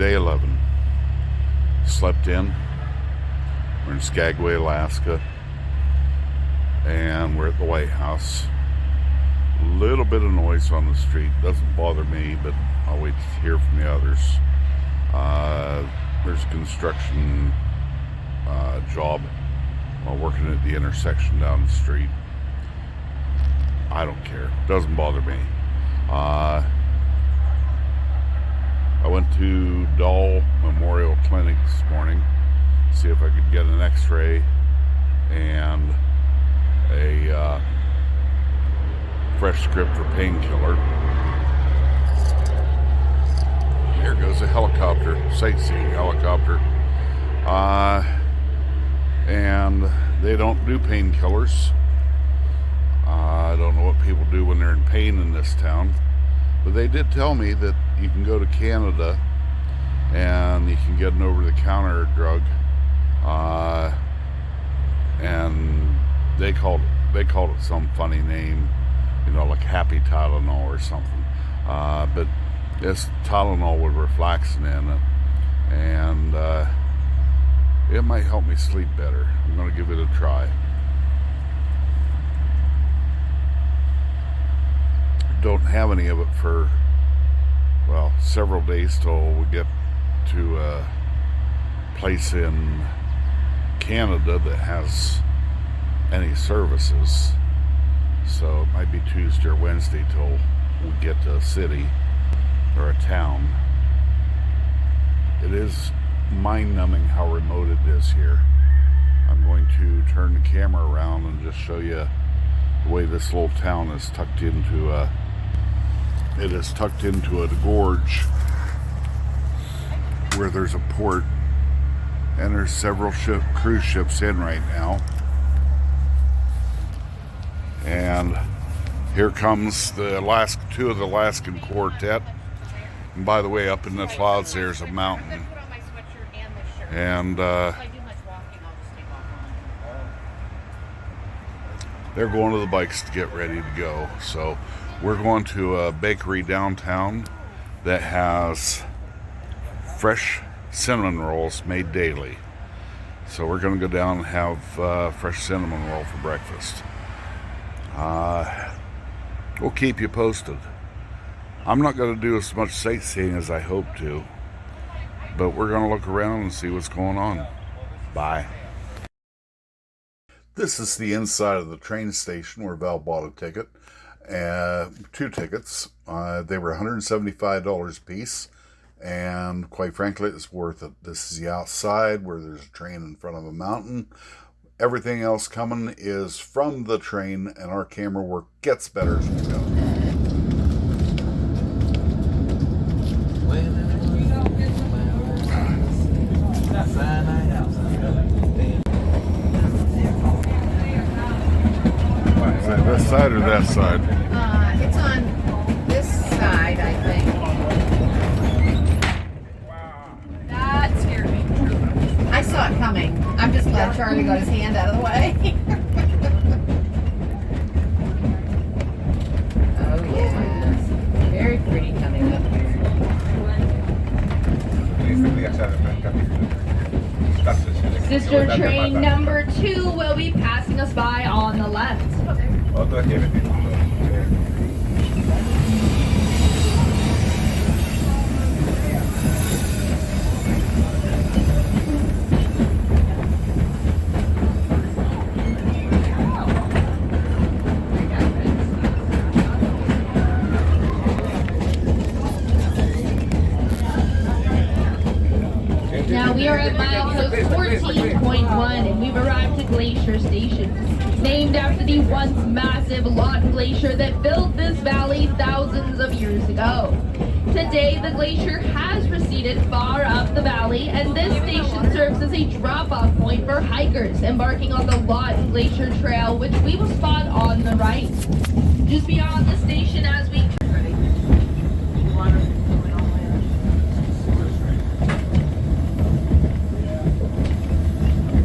Day 11. Slept in. We're in Skagway, Alaska. And we're at the White House. A little bit of noise on the street. Doesn't bother me, but I'll wait to hear from the others. There's a construction job while working at the intersection down the street. I don't care. Doesn't bother me. I went to Dahl Memorial Clinic this morning to see if I could get an x-ray and a fresh script for painkiller. Here goes a helicopter, sightseeing helicopter. And they don't do painkillers. I don't know what people do when they're in pain in this town, but they did tell me that you can go to Canada and you can get an over-the-counter drug, and they called it some funny name, like Happy Tylenol or something. But it's Tylenol with Reflaxin in it, and it might help me sleep better. I'm going to give it a try. Don't have any of it for, several days till we get to a place in Canada that has any services. So it might be Tuesday or Wednesday till we get to a city or a town. It is mind-numbing how remote it is here. I'm going to turn the camera around and just show you the way this little town is tucked into a gorge where there's a port, and there's several cruise ships in right now. And here comes two of the Alaskan Quartet. And by the way, up in the clouds there's a mountain. And they're going to the bikes to get ready to go. So we're going to a bakery downtown that has fresh cinnamon rolls made daily. So we're going to go down and have fresh cinnamon roll for breakfast. We'll keep you posted. I'm not going to do as much sightseeing as I hope to, but we're going to look around and see what's going on. Bye. This is the inside of the train station where Val bought a ticket. 2 tickets. They were $175 a piece, and quite frankly, it's worth it. This is the outside where there's a train in front of a mountain. Everything else coming is from the train, and our camera work gets better as we go. This side or that side? It's on this side, I think. That scared me. I saw it coming. I'm just glad Charlie got his hand out of the way. Oh, yes. Very pretty coming up here. Sister train number 2 will be passing us by on the left. Now we are at milepost 14.1 and we've arrived at Glacier Station, named after the once massive Lawton Glacier that filled this valley thousands of years ago. Today, the glacier has receded far up the valley, and this station serves as a drop-off point for hikers embarking on the Lawton Glacier Trail, which we will spot on the right. Just beyond the station as we...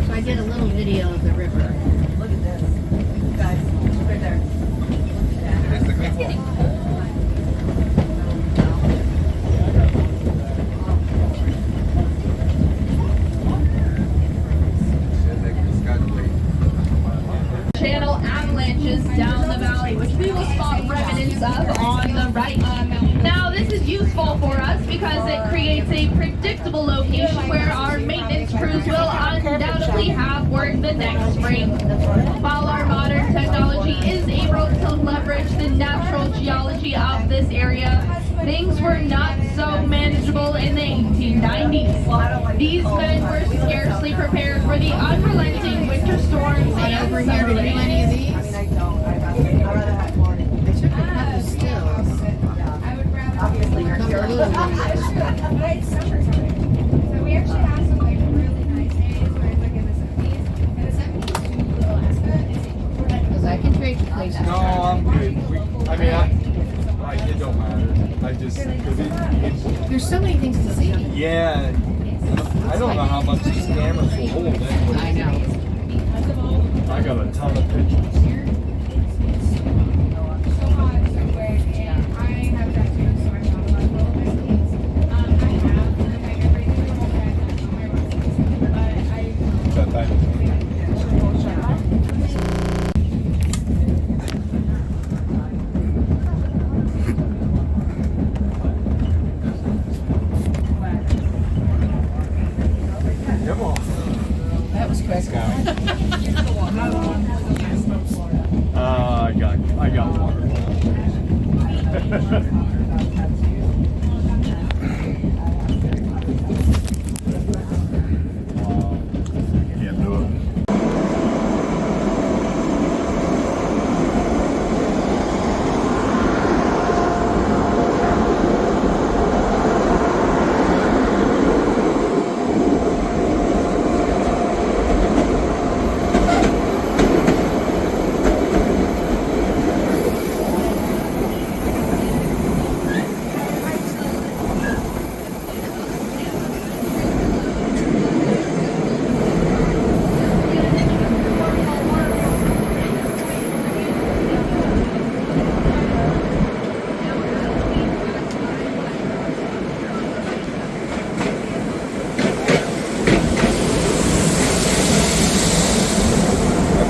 So I did a little video of the river. Look at this. Guys, right there. Look at that. It's getting cold. useful for us because it creates a predictable location where our maintenance crews will undoubtedly have work the next spring. While our modern technology is able to leverage the natural geology of this area, things were not so manageable in the 1890s. These men were scarcely prepared for the unrelenting winter storms and Over here, did you do any of these? I don't. I'd rather have morning. I took a couple stills. Obviously, you're Couple little ones. But it's summertime. So we actually have some like really nice days where it's like in the 70s. And the 70s to Alaska is Because I can trade places. No, I'm good. It don't matter. I just, cause There's so many things to see. yeah, I don't know how much these cameras will hold anyway. I know. I got a ton of pictures. so hot, so quick, and I have tattoos, so I shot a lot of little biscuits. I have like everything the whole time on my roses, but I That time. Come on. That was quick. I got water. Can't do it.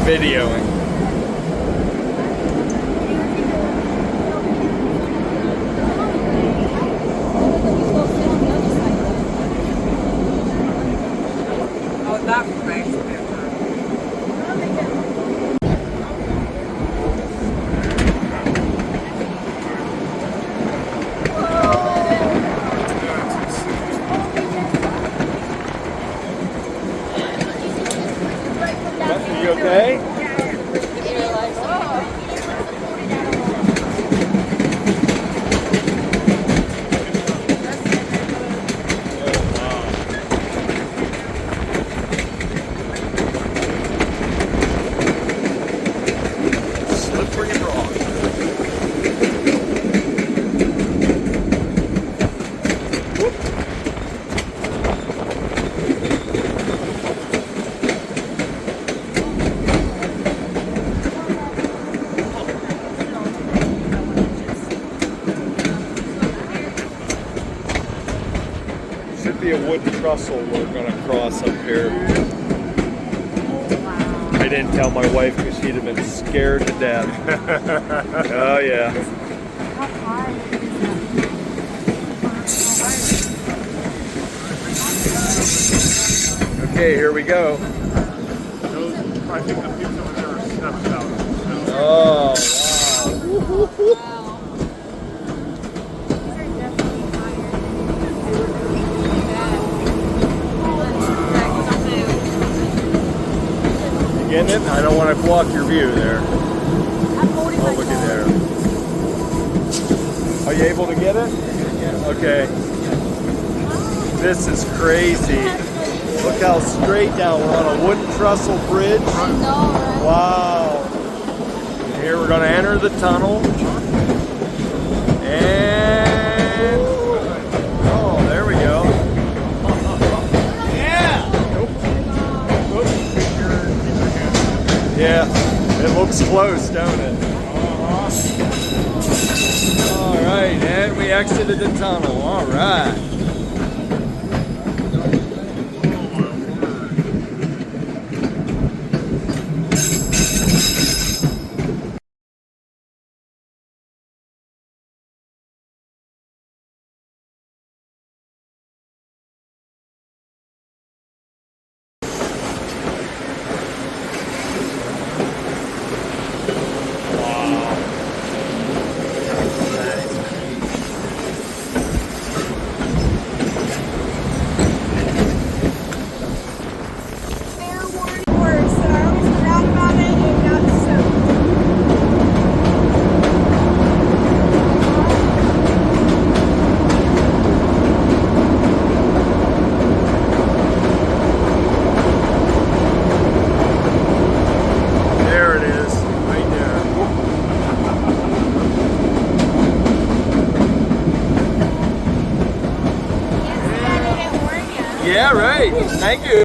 Videoing. Oh, that was nice. You okay? Slippery and raw. Should be a wooden trestle we're going to cross up here. I didn't tell my wife because she'd have been scared to death. Oh yeah. Okay, here we go. I think the pizza over there are stepped out. Oh, wow. You getting it? I don't want to block your view there. Oh, look at there. Are you able to get it? Okay. This is crazy. Look how straight down. We're on a wooden trestle bridge. Wow. Here we're going to enter the tunnel. And oh, there we go. Yeah. Yeah. It looks close, don't it? All right, and we exited the tunnel. All right. Yeah, right. Thank you.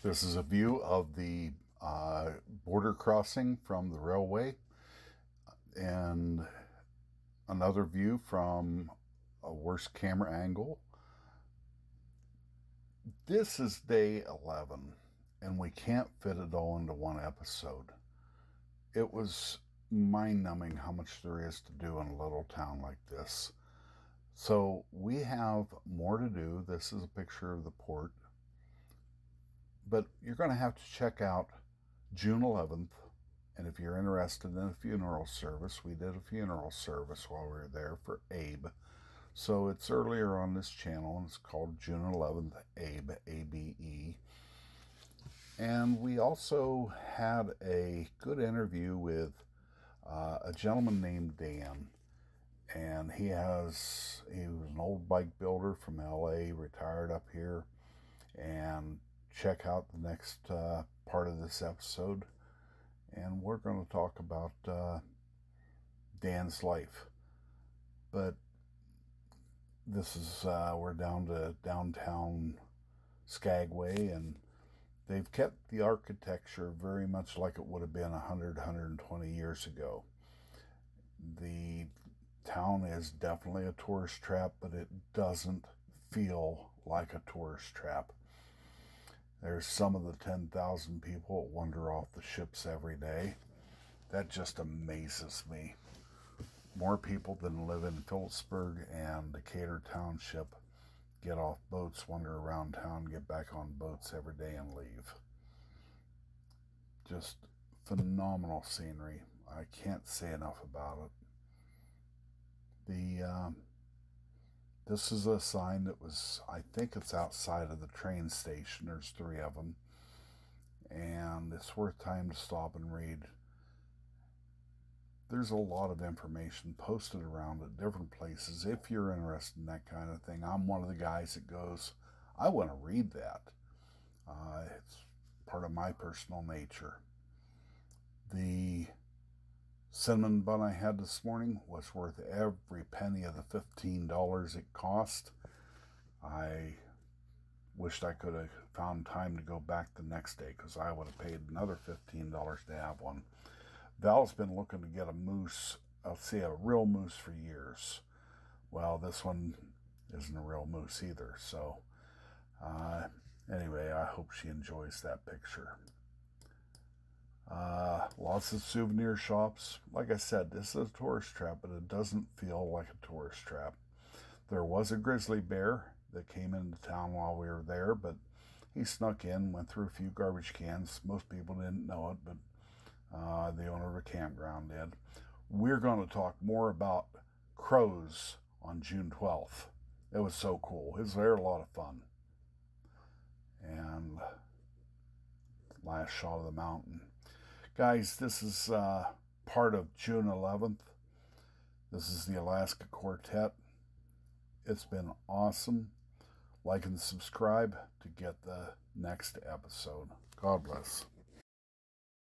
This is a view of the border crossing from the railway, and another view from a worse camera angle. This is day 11, and we can't fit it all into one episode. It was mind-numbing how much there is to do in a little town like this. So we have more to do. This is a picture of the port. But you're going to have to check out June 11th. And if you're interested in a funeral service, we did a funeral service while we were there for Abe. So it's earlier on this channel, and it's called June 11th Abe, A-B-E. And we also had a good interview with a gentleman named Dan. And he was an old bike builder from LA, retired up here. And check out the next part of this episode, and we're going to talk about Dan's life. But this is we're down to downtown Skagway, and they've kept the architecture very much like it would have been 120 years ago. The town is definitely a tourist trap, but it doesn't feel like a tourist trap. There's some of the 10,000 people that wander off the ships every day. That just amazes me. More people than live in Phillipsburg and Decatur Township get off boats, wander around town, get back on boats every day and leave. Just phenomenal scenery. I can't say enough about it. This is a sign that was, I think it's outside of the train station. There's 3 of them. And it's worth time to stop and read. There's a lot of information posted around at different places. If you're interested in that kind of thing, I'm one of the guys that goes, I want to read that. It's part of my personal nature. The cinnamon bun I had this morning was worth every penny of the $15 it cost. I wished I could have found time to go back the next day, because I would have paid another $15 to have one. Val's been looking to get a moose, I'll say a real moose, for years. Well, this one isn't a real moose either. So anyway, I hope she enjoys that picture. Lots of souvenir shops. Like I said, this is a tourist trap, but it doesn't feel like a tourist trap. There was a grizzly bear that came into town while we were there, but he snuck in, went through a few garbage cans. Most people didn't know it, but the owner of a campground did. We're going to talk more about crows on June 12th. It was so cool. They were a lot of fun. And last shot of the mountain. Guys, this is part of June 11th. This is the Alaska Quartet. It's been awesome. Like and subscribe to get the next episode. God bless.